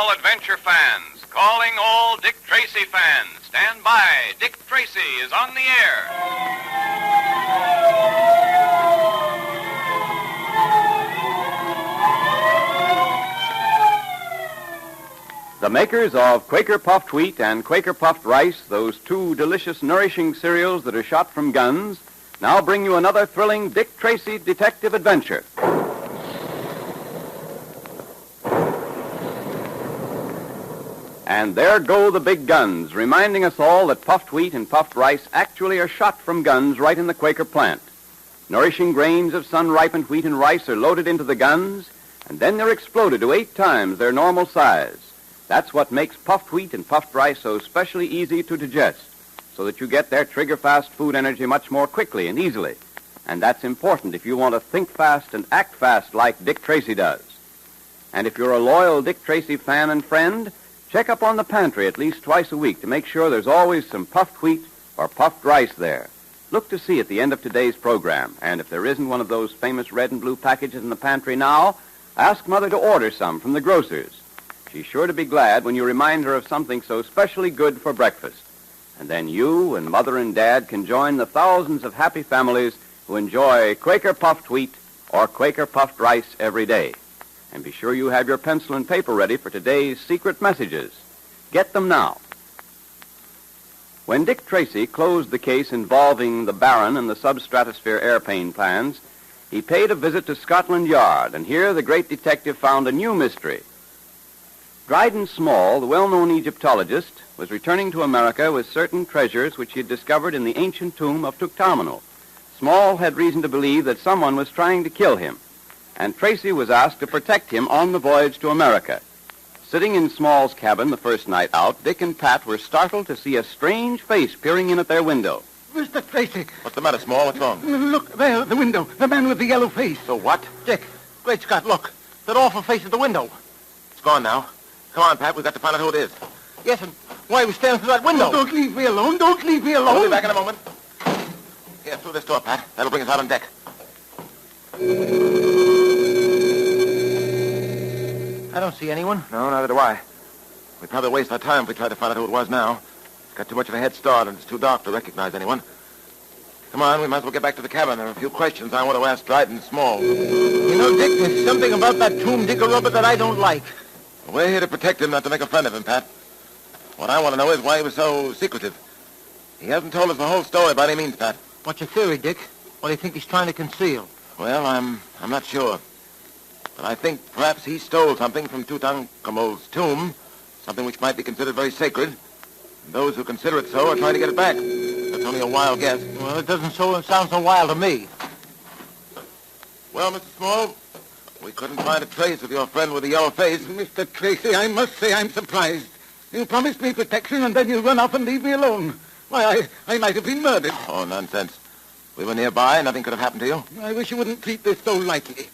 all adventure fans, calling all Dick Tracy fans. Stand by. Dick Tracy is on the air. The makers of Quaker Puffed Wheat and Quaker Puffed Rice, those two delicious, nourishing cereals that are shot from guns, now bring you another thrilling Dick Tracy detective adventure. And there go the big guns, reminding us all that puffed wheat and puffed rice actually are shot from guns right in the Quaker plant. Nourishing grains of sun-ripened wheat and rice are loaded into the guns, and then they're exploded to 8 times their normal size. That's what makes puffed wheat and puffed rice so especially easy to digest, so that you get their trigger-fast food energy much more quickly and easily. And that's important if you want to think fast and act fast like Dick Tracy does. And if you're a loyal Dick Tracy fan and friend, check up on the pantry at least twice a week to make sure there's always some puffed wheat or puffed rice there. Look to see at the end of today's program, and if there isn't one of those famous red and blue packages in the pantry now, ask Mother to order some from the grocer's. She's sure to be glad when you remind her of something so specially good for breakfast. And then you and Mother and Dad can join the thousands of happy families who enjoy Quaker Puffed Wheat or Quaker Puffed Rice every day. And be sure you have your pencil and paper ready for today's secret messages. Get them now. When Dick Tracy closed the case involving the Baron and the substratosphere airplane plans, he paid a visit to Scotland Yard, and here the great detective found a new mystery. Dryden Small, the well-known Egyptologist, was returning to America with certain treasures which he had discovered in the ancient tomb of Tutankhamun. Small had reason to believe that someone was trying to kill him, and Tracy was asked to protect him on the voyage to America. Sitting in Small's cabin the first night out, Dick and Pat were startled to see a strange face peering in at their window. Mr. Tracy. What's the matter, Small? What's wrong? Look, there, the window. The man with the yellow face. The what? Dick, great Scott, look. That awful face at the window. It's gone now. Come on, Pat. We've got to find out who it is. Yes, and why was standing through that window? Oh, don't leave me alone. Don't leave me alone. We'll be back in a moment. Here, through this door, Pat. That'll bring us out on deck. I don't see anyone. No, neither do I. We'd probably waste our time if we tried to find out who it was now. It's got too much of a head start, and it's too dark to recognize anyone. Come on, we might as well get back to the cabin. There are a few questions I want to ask Dryden Small. You know, Dick, there's something about that tomb digger Robert that I don't like. We're here to protect him, not to make a friend of him, Pat. What I want to know is why he was so secretive. He hasn't told us the whole story by any means, Pat. What's your theory, Dick? What do you think he's trying to conceal? Well, I'm not sure. But I think perhaps he stole something from Tutankhamun's tomb, something which might be considered very sacred. And those who consider it so are trying to get it back. That's only a wild guess. Well, it doesn't sound so wild to me. Well, Mr. Small, we couldn't find a trace of your friend with the yellow face. Mr. Tracy, I must say I'm surprised. You promised me protection, and then you run off and leave me alone. Why, I might have been murdered. Oh, nonsense. We were nearby. Nothing could have happened to you. I wish you wouldn't treat this so lightly.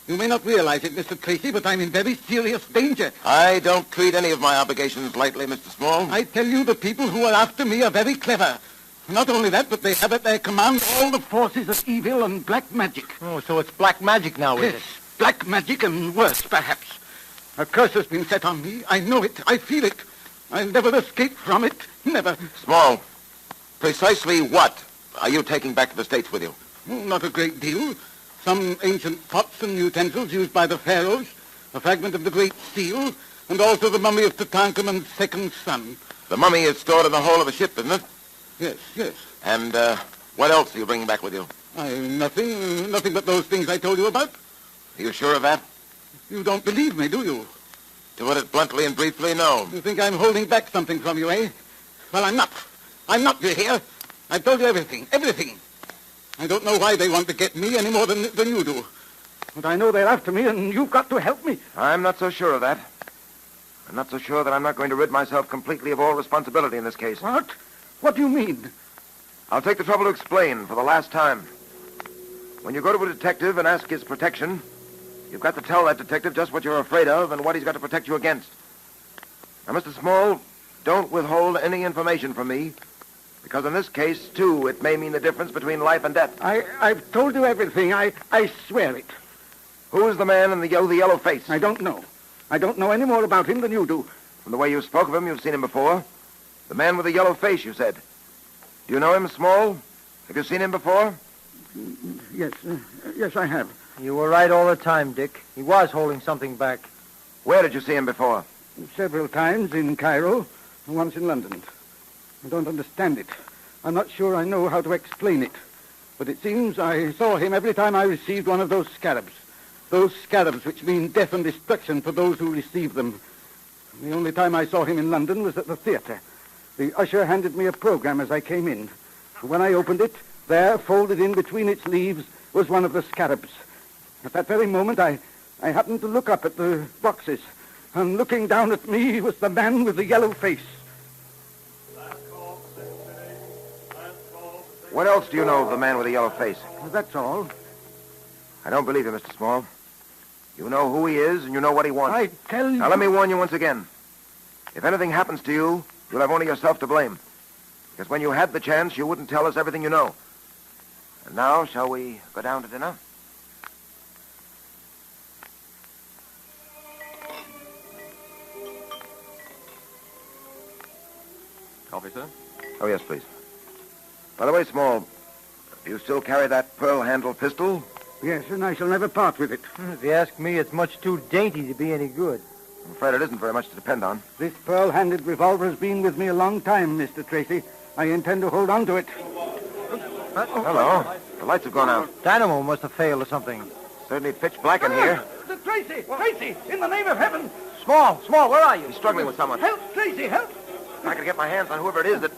You may not realize it, Mr. Tracy, but I'm in very serious danger. I don't treat any of my obligations lightly, Mr. Small. I tell you, the people who are after me are very clever. Not only that, but they have at their command all the forces of evil and black magic. Oh, so it's black magic now, is Yes, it? black magic and worse, perhaps. A curse has been set on me. I know it. I feel it. I'll never escape from it. Never. Small, precisely what are you taking back to the States with you? Not a great deal. Some ancient pots and utensils used by the pharaohs, a fragment of the Great Seal, and also the mummy of Tutankhamun's second son. The mummy is stored in the hold of a ship, isn't it? Yes, yes. And what else are you bringing back with you? Nothing but those things I told you about. Are you sure of that? You don't believe me, do you? To put it bluntly and briefly, no. You think I'm holding back something from you, eh? Well, I'm not. I'm not, you hear? I've told you everything. I don't know why they want to get me any more than you do. But I know they're after me, and you've got to help me. I'm not so sure of that. I'm not so sure that I'm not going to rid myself completely of all responsibility in this case. What? What do you mean? I'll take the trouble to explain for the last time. When you go to a detective and ask his protection, you've got to tell that detective just what you're afraid of and what he's got to protect you against. Now, Mr. Small, don't withhold any information from me, because in this case, too, it may mean the difference between life and death. I've told you everything. I swear it. Who is the man in the yellow face? I don't know. I don't know any more about him than you do. From the way you spoke of him, you've seen him before. The man with the yellow face, you said. Do you know him, Small? Have you seen him before? Yes, I have. You were right all the time, Dick. He was holding something back. Where did you see him before? Several times in Cairo, and once in London. I don't understand it. I'm not sure I know how to explain it. But it seems I saw him every time I received one of those scarabs. Those scarabs which mean death and destruction for those who receive them. The only time I saw him in London was at the theater. The usher handed me a program as I came in. When I opened it, there, folded in between its leaves, was one of the scarabs. At that very moment, I happened to look up at the boxes, and looking down at me was the man with the yellow face. What else do you know of the man with the yellow face? That's all. I don't believe you, Mr. Small. You know who he is, and you know what he wants. I tell you... Now, let me warn you once again. If anything happens to you, you'll have only yourself to blame. Because when you had the chance, you wouldn't tell us everything you know. And now, shall we go down to dinner? Coffee, sir? Oh, yes, please. By the way, Small, do you still carry that pearl-handled pistol? Yes, and I shall never part with it. If you ask me, it's much too dainty to be any good. I'm afraid it isn't very much to depend on. This pearl-handled revolver has been with me a long time, Mr. Tracy. I intend to hold on to it. Hello. The lights have gone out. Dynamo must have failed or something. Certainly pitch black in here. Tracy! Tracy! In the name of heaven! Small, where are you? He's struggling with someone. Help, Tracy, help! I can get my hands on whoever it is that...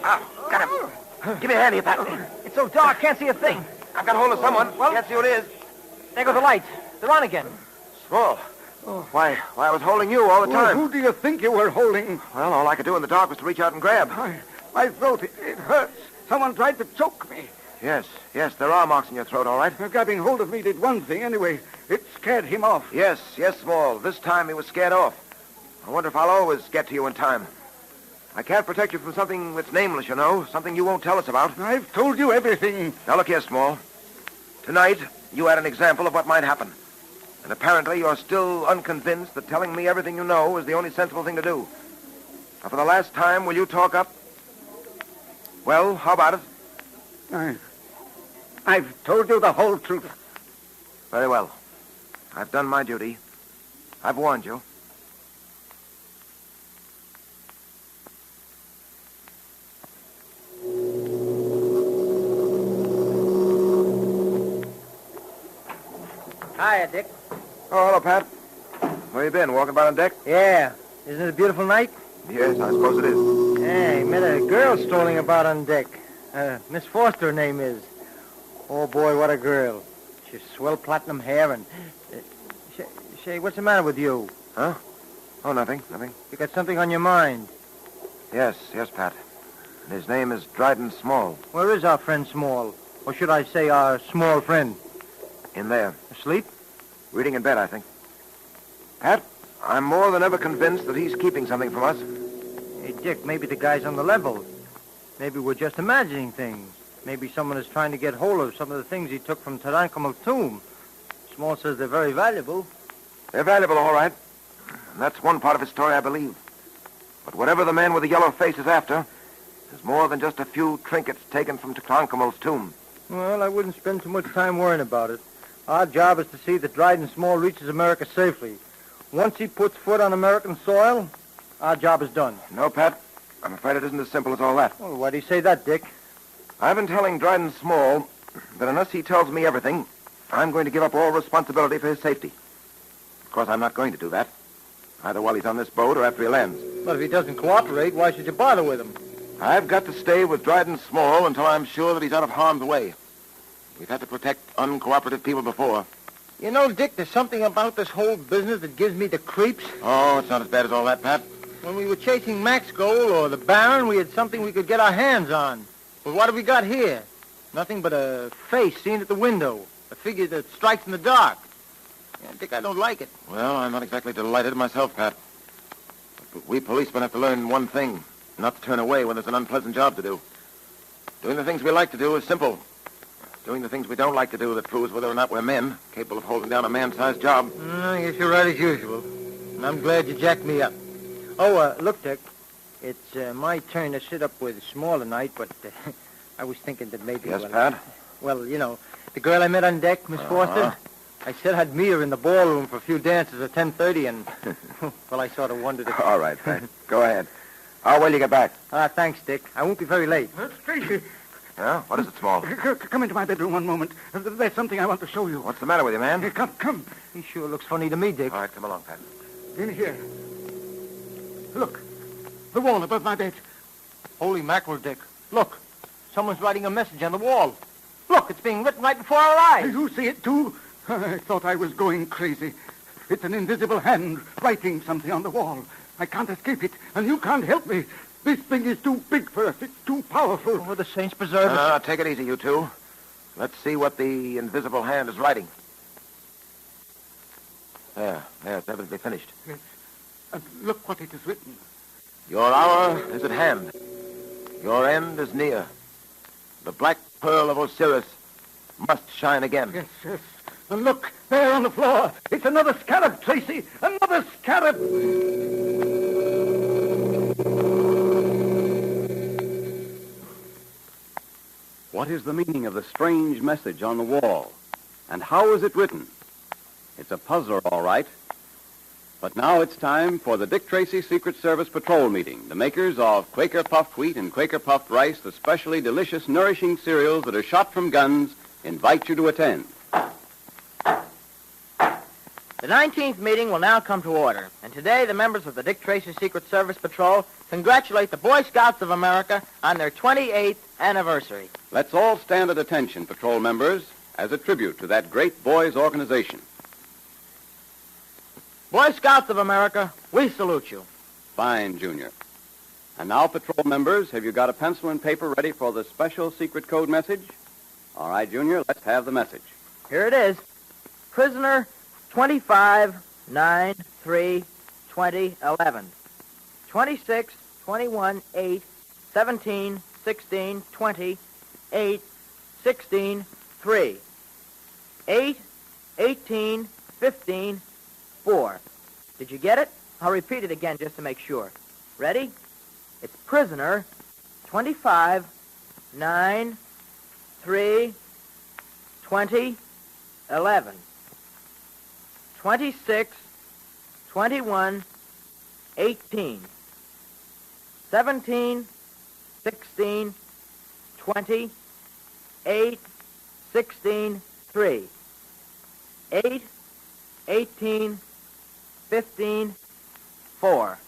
Ah, got him. Give me a hand here, Pat. It's so dark, can't see a thing. I've got hold of someone. Well- Can't see who it is. There go the lights. They're on again. Small. Why, I was holding you all the Well, time. who do you think you were holding? Well, all I could do in the dark was to reach out and grab. My throat, it hurts. Someone tried to choke me. Yes, there are marks in your throat, all right. Grabbing hold of me did one thing anyway. It scared him off. Yes, Small. This time he was scared off. I wonder if I'll always get to you in time. I can't protect you from something that's nameless, you know. Something you won't tell us about. I've told you everything. Now, look here, Small. Tonight, you had an example of what might happen. And apparently you're still unconvinced that telling me everything you know is the only sensible thing to do. Now, for the last time, will you talk up? Well, how about it? I've told you the whole truth. Very well. I've done my duty. I've warned you. Hiya, Dick. Oh, hello, Pat. Where you been? Walking about on deck? Yeah. Isn't it a beautiful night? Yes, I suppose it is. Hey, met a girl strolling about on deck. Miss Foster, her name is. Oh, boy, what a girl. She's swell platinum hair and... Say, what's the matter with you? Huh? Oh, nothing. You got something on your mind. Yes, Pat. And his name is Dryden Small. Where is our friend Small? Or should I say our small friend? In there. Asleep? Reading in bed, I think. Pat, I'm more than ever convinced that he's keeping something from us. Hey, Dick, maybe the guy's on the level. Maybe we're just imagining things. Maybe someone is trying to get hold of some of the things he took from Tutankhamun's tomb. Small says they're very valuable. They're valuable, all right. And that's one part of his story, I believe. But whatever the man with the yellow face is after, is more than just a few trinkets taken from Tutankhamun's tomb. Well, I wouldn't spend too much time worrying about it. Our job is to see that Dryden Small reaches America safely. Once he puts foot on American soil, our job is done. No, Pat. I'm afraid it isn't as simple as all that. Well, why do you say that, Dick? I've been telling Dryden Small that unless he tells me everything, I'm going to give up all responsibility for his safety. Of course, I'm not going to do that, either while he's on this boat or after he lands. But if he doesn't cooperate, why should you bother with him? I've got to stay with Dryden Small until I'm sure that he's out of harm's way. We've had to protect uncooperative people before. You know, Dick, there's something about this whole business that gives me the creeps. Oh, it's not as bad as all that, Pat. When we were chasing Max Gold or the Baron, we had something we could get our hands on. But what have we got here? Nothing but a face seen at the window. A figure that strikes in the dark. Yeah, Dick, I don't like it. Well, I'm not exactly delighted myself, Pat. But we policemen have to learn one thing. Not to turn away when there's an unpleasant job to do. Doing the things we like to do is simple. Doing the things we don't like to do that proves whether or not we're men, capable of holding down a man-sized job. I guess you're right as usual. And I'm glad you jacked me up. Oh, look, Dick. It's my turn to sit up with Small tonight, but I was thinking that maybe... Yes, Pat? Well, you know, the girl I met on deck, Miss Foster, I said I'd meet her in the ballroom for a few dances at 10:30, and, well, I sort of wondered if... All right, Pat. Go ahead. How will you get back? Thanks, Dick. I won't be very late. Tracy, Yeah? What is it, Small? come into my bedroom one moment. There's something I want to show you. What's the matter with you, man? Come. He sure looks funny to me, Dick. All right, come along, Pat. In here. Look. The wall above my bed. Holy mackerel, Dick. Look. Someone's writing a message on the wall. Look, it's being written right before our eyes. You see it, too? I thought I was going crazy. It's an invisible hand writing something on the wall. I can't escape it, and you can't help me. This thing is too big for us. It's too powerful. Oh, the saints preserve us. Take it easy, you two. Let's see what the invisible hand is writing. There, it's evidently finished. Yes. And look what it is written. Your hour is at hand. Your end is near. The black pearl of Osiris must shine again. Yes. And look, there on the floor. It's another scarab, Tracy. Another scarab. What is the meaning of the strange message on the wall? And how is it written? It's a puzzler, all right. But now it's time for the Dick Tracy Secret Service Patrol meeting. The makers of Quaker Puffed Wheat and Quaker Puffed Rice, the specially delicious, nourishing cereals that are shot from guns, invite you to attend. The 19th meeting will now come to order, and today the members of the Dick Tracy Secret Service Patrol congratulate the Boy Scouts of America on their 28th anniversary. Let's all stand at attention, patrol members, as a tribute to that great boys' organization. Boy Scouts of America, we salute you. Fine, Junior. And now, patrol members, have you got a pencil and paper ready for the special secret code message? All right, Junior, let's have the message. Here it is. Prisoner 25-9-3-20-11. 26, 21, 8, 17, 16, 20, 8, 16, 3. 8, 18, 15, 4. Did you get it? I'll repeat it again just to make sure. Ready? It's prisoner 25, 9, 3, 20, 11. 26, 21, 18, 17, 16, 20, 8, 16, 3, 8, 18, 15, 4.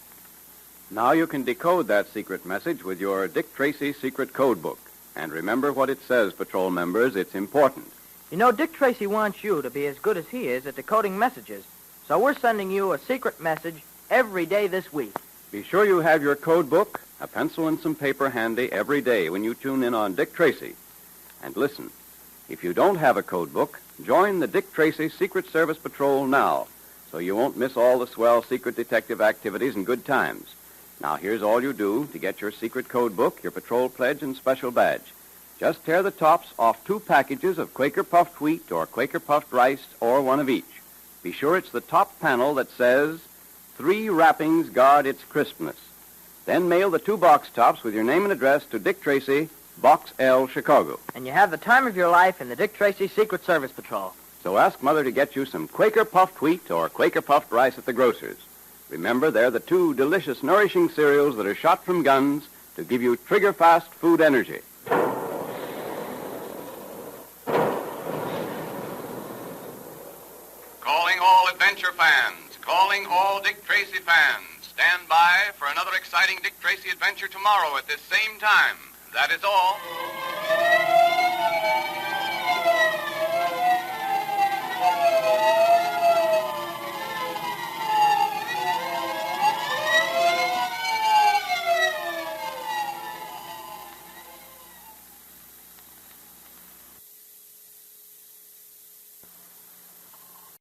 Now you can decode that secret message with your Dick Tracy secret code book. And remember what it says, patrol members. It's important. You know, Dick Tracy wants you to be as good as he is at decoding messages, so we're sending you a secret message every day this week. Be sure you have your code book, a pencil, and some paper handy every day when you tune in on Dick Tracy. And listen, if you don't have a code book, join the Dick Tracy Secret Service Patrol now, so you won't miss all the swell secret detective activities and good times. Now, here's all you do to get your secret code book, your patrol pledge, and special badge. Just tear the tops off 2 packages of Quaker Puffed Wheat or Quaker Puffed Rice, or one of each. Be sure it's the top panel that says, 3 wrappings guard its crispness. Then mail the 2 box tops with your name and address to Dick Tracy, Box L, Chicago. And you have the time of your life in the Dick Tracy Secret Service Patrol. So ask Mother to get you some Quaker Puffed Wheat or Quaker Puffed Rice at the grocer's. Remember, they're the 2 delicious, nourishing cereals that are shot from guns to give you trigger-fast food energy. Calling all adventure fans, calling all Dick Tracy fans. Stand by for another exciting Dick Tracy adventure tomorrow at this same time. That is all.